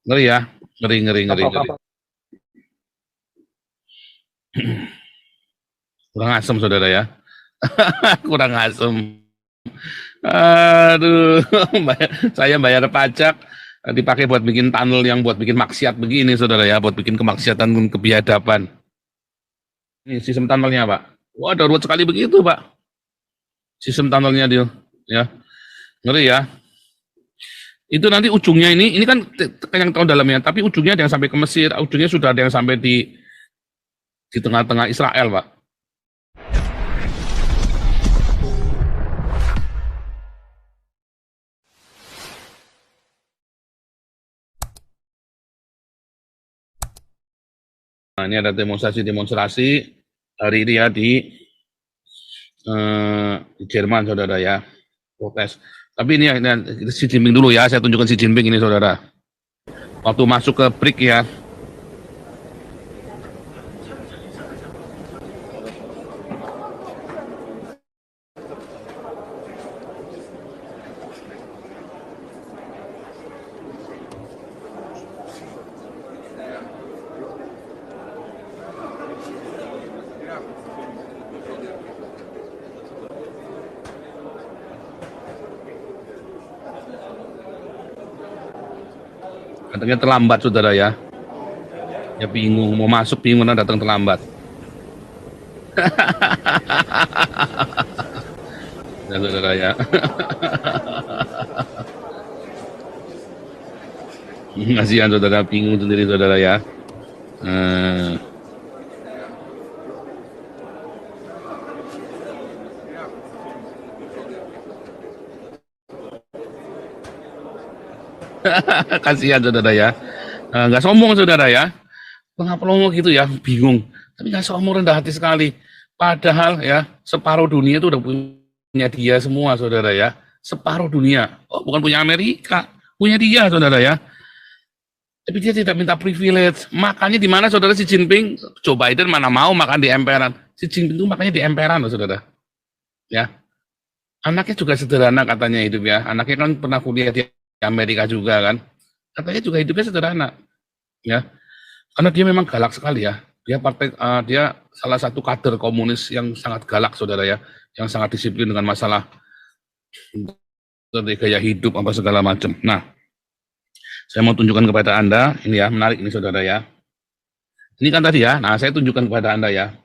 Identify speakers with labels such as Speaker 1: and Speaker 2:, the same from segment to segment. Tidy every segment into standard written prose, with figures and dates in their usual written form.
Speaker 1: Ngeri ya, ngeri. Kurang asem saudara ya. Kurang asem. Aduh, saya bayar pajak dipakai buat bikin tunnel yang buat bikin maksiat begini saudara ya, buat bikin kemaksiatan dan kebiadaban. Ini sistem tunnelnya Pak. Wah, darurat sekali begitu Pak. Sistem tunnelnya dia, ya ngeri ya. Itu nanti ujungnya ini kan yang tahun dalamnya, tapi ujungnya ada yang sampai ke Mesir, ujungnya sudah ada yang sampai di tengah-tengah Israel Pak. Nah, ini ada demonstrasi hari ini ya di Jerman, saudara ya, protes. Tapi ini Xi Jinping dulu ya, saya tunjukkan Xi Jinping ini, saudara. Waktu masuk ke BRIC ya. Katanya terlambat saudara ya. Ya bingung, mau masuk bingung datang terlambat. Ya saudara ya. Kasihan saudara, bingung sendiri saudara ya. Kasihan saudara ya. Nggak sombong saudara ya. Ngomong gitu ya, bingung. Tapi nggak sombong, rendah hati sekali. Padahal ya, separuh dunia itu udah punya dia semua saudara ya. Separuh dunia. Oh, bukan punya Amerika, punya dia saudara ya. Tapi dia tidak minta privilege. Makannya di mana saudara? Xi Jinping, Joe Biden mana mau makan di emperan. Xi Jinping itu makanya di emperan loh saudara. Ya. Anaknya juga sederhana katanya hidup ya. Anaknya kan pernah kuliah di Amerika juga kan. Katanya juga hidupnya sederhana. Ya. Karena dia memang galak sekali ya. Dia salah satu kader komunis yang sangat galak saudara ya. Yang sangat disiplin dengan masalah gaya hidup apa segala macam. Nah, saya mau tunjukkan kepada Anda, ini ya, menarik ini saudara ya. Ini kan tadi ya, nah saya tunjukkan kepada Anda ya.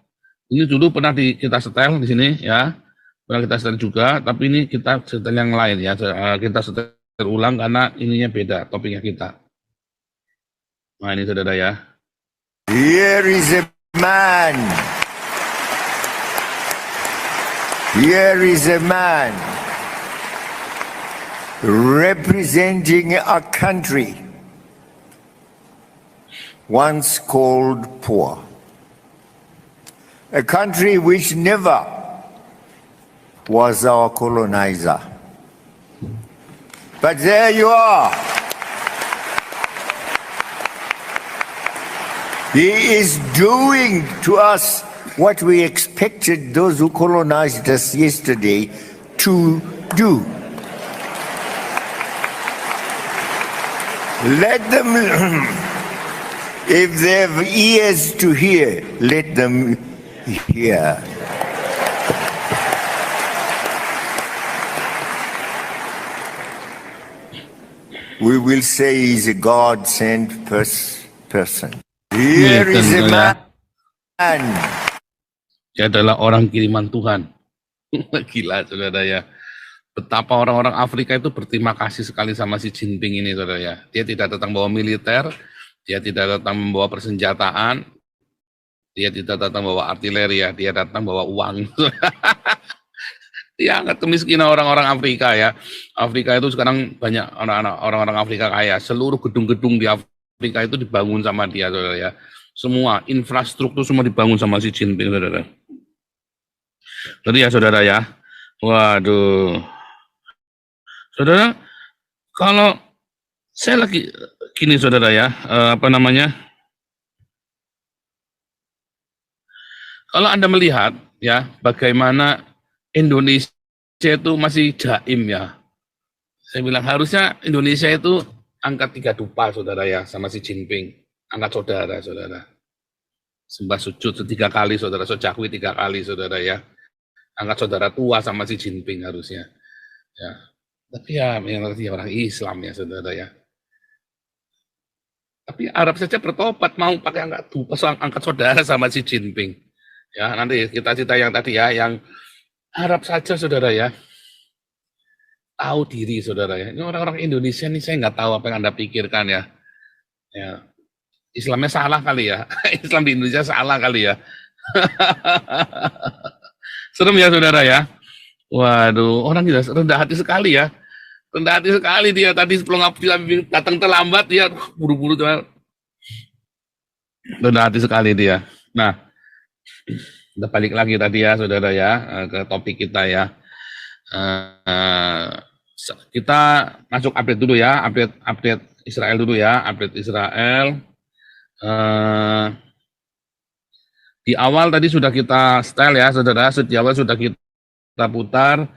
Speaker 1: Ini dulu pernah kita setel di sini ya, pernah kita setel juga, tapi ini kita setel yang lain ya, kita setel ulang karena ininya beda, topiknya kita. Nah ini saudara ya.
Speaker 2: Here is a man. Here is a man representing a country once called poor, a country which never was our colonizer. But there you are. He is doing to us what we expected those who colonized us yesterday to do. Let them, if they have ears to hear, let them hear. We will say he's a God-sent person. Here is a man.
Speaker 1: Dia adalah orang kiriman Tuhan. Gila saudara ya. Betapa orang-orang Afrika itu berterima kasih sekali sama Xi Jinping ini saudara ya. Dia tidak datang bawa militer, dia tidak datang membawa persenjataan, dia tidak datang bawa artileri ya, dia datang bawa uang. Dia angkat kemiskinan orang-orang Afrika ya. Afrika itu sekarang banyak orang-orang Afrika kaya. Seluruh gedung-gedung di Afrika itu dibangun sama dia saudara ya. Semua infrastruktur semua dibangun sama Xi Jinping saudara. Jadi ya saudara ya. Waduh. Saudara, kalau saya lagi gini saudara ya, kalau Anda melihat ya bagaimana Indonesia itu masih jaim ya. Saya bilang harusnya Indonesia itu angkat 3 dupa, saudara ya, sama si Jinping. Angkat saudara, saudara. Sembah sujud 3 kali, saudara. Sojakwi 3 kali, saudara ya. Angkat saudara tua sama si Jinping harusnya. Ya. Tapi ya, yang ngerti orang Islam ya, saudara ya. Tapi Arab saja bertobat mau pakai angkat saudara sama si Jinping. Ya, nanti kita cerita yang tadi ya, yang Arab saja, saudara ya. Tahu diri, saudara ya. Ini orang-orang Indonesia nih, saya nggak tahu apa yang Anda pikirkan ya. Ya, Islamnya salah kali ya. Islam di Indonesia salah kali ya. Serem ya, saudara ya. Waduh, orang kita rendah hati sekali ya. Rendah hati sekali dia tadi sebelum datang terlambat dia buru-buru tuh. Rendah hati sekali dia. Nah, kita balik lagi tadi ya, saudara ya, ke topik kita ya. Kita masuk update dulu ya, update Israel dulu ya, update Israel. Di awal tadi sudah kita style ya, saudara. Di awal sudah kita putar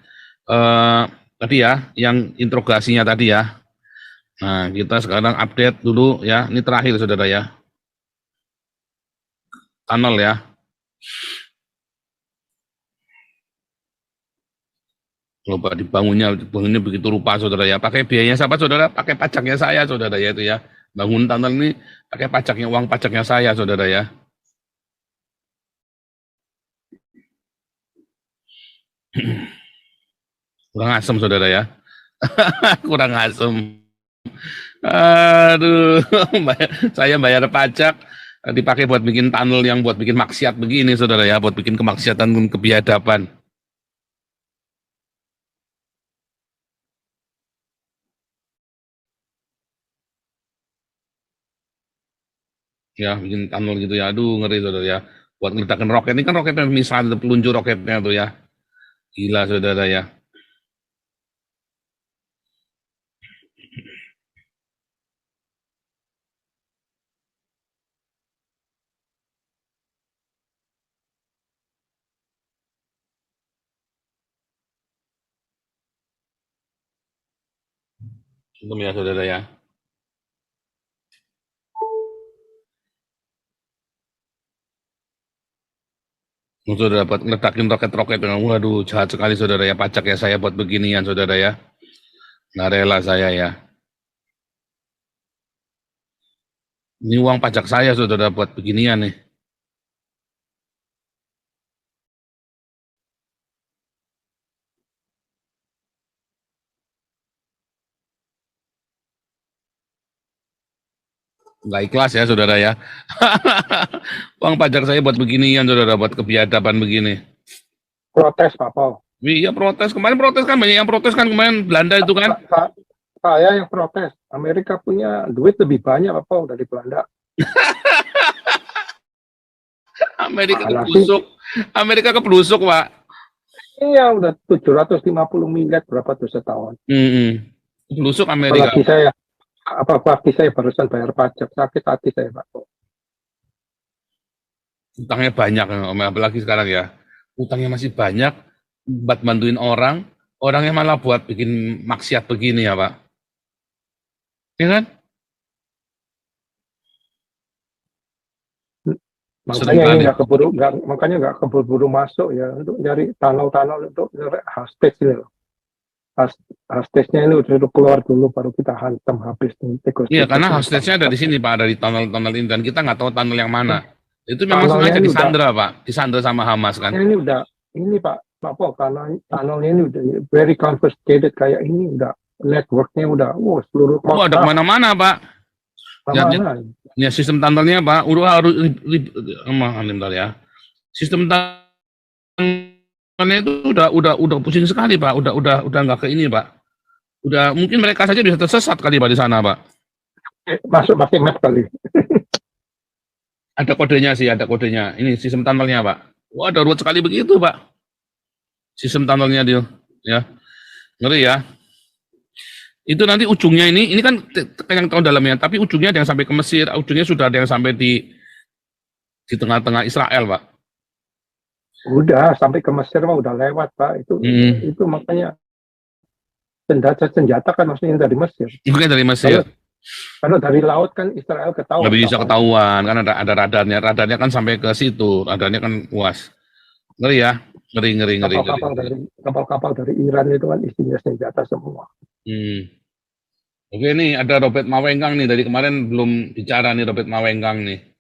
Speaker 1: tadi ya, yang interogasinya tadi ya. Nah, kita sekarang update dulu ya. Ini terakhir, saudara ya. Tunnel ya. Coba dibangunnya begitu rupa, saudara ya. Pakai biayanya siapa, saudara? Pakai pajaknya saya, saudara ya, itu ya. Bangun tunnel ini pakai pajaknya, uang pajaknya saya, saudara ya. Kurang asem, saudara ya. Kurang asem. Aduh, saya bayar pajak dipakai buat bikin tunnel yang buat bikin maksiat begini, saudara ya, buat bikin kemaksiatan dan kebiadaban. Ya, bikin tunnel gitu ya. Aduh, ngeri, saudara ya. Buat ngeledakin roket. Ini kan roketnya misalnya peluncur roketnya tuh ya. Gila, saudara ya. Untung ya, saudara ya. Saudara dapat ngeledakin roket-roket. Waduh, jahat sekali, saudara ya. Pajak ya saya buat beginian, saudara ya. Nggak rela saya ya. Ini uang pajak saya, saudara, buat beginian nih. Nggak ikhlas ya, saudara ya. Uang pajak saya buat beginian, saudara, buat kebiadaban begini.
Speaker 3: Protes, Pak Paul.
Speaker 1: Iya, protes. Kemarin protes kan, banyak yang protes kan kemarin Belanda itu kan.
Speaker 3: Saya yang protes. Amerika punya duit lebih banyak, Pak Paul, dari Belanda.
Speaker 1: Amerika keblusuk, Pak.
Speaker 3: Iya, udah 750 miliar berapa tuh setahun.
Speaker 1: Keblusuk Amerika.
Speaker 3: Apalagi saya barusan bayar pajak, sakit hati saya, Pak Paul.
Speaker 1: Utangnya banyak, apalagi sekarang ya. Utangnya masih banyak, buat bantuin orang, orangnya malah buat bikin maksiat begini ya, Pak. Ya kan?
Speaker 3: Makanya nggak keburu masuk ya, untuk nyari tunnel untuk nyari hashtag ini loh. Hashtagnya ini udah keluar dulu baru kita hantam habis nih.
Speaker 1: Iya, karena hashtagnya ada di sini, Pak, ada di tunnel ini, dan kita nggak tahu tunnel yang mana. Itu memang sengaja disandra, Pak, disandra sama Hamas kan.
Speaker 3: Ini Pak Paul, karena tunnelnya ini udah very confiscated kayak ini, udah networknya udah seluruh kota.
Speaker 1: Ada kemana-mana, Pak. Ya, sistem tunnelnya, Pak, harus ya. Sistem tunnelnya itu udah pusing sekali, Pak. Udah nggak ke ini, Pak. Udah mungkin mereka saja bisa tersesat kali, Pak, di sana, Pak.
Speaker 3: Masuk pakai map kali.
Speaker 1: Ada kodenya sih, ada kodenya. Ini sistem tunnelnya, Pak. Wah, darurat sekali begitu, Pak. Sistem tunnelnya dia, ya. Ngeri ya. Itu nanti ujungnya ini kan yang tahun dalamnya, tapi ujungnya ada yang sampai ke Mesir, ujungnya sudah ada yang sampai di tengah-tengah Israel, Pak.
Speaker 3: Udah sampai ke Mesir mah udah lewat, Pak. Itu makanya senjata kan maksudnya dari Mesir.
Speaker 1: Bukan dari Mesir.
Speaker 3: Karena dari laut kan Israel ketahuan.
Speaker 1: Nggak bisa
Speaker 3: kapalnya.
Speaker 1: ketahuan, kan ada radarnya. Radarnya kan sampai ke situ, radarnya kan luas. Ngeri ya, ngeri.
Speaker 3: Kapal-kapal dari Iran itu kan isinya senjata semua.
Speaker 1: Oke nih, ada Robert Mawengkang nih, dari kemarin belum bicara nih Robert Mawengkang nih.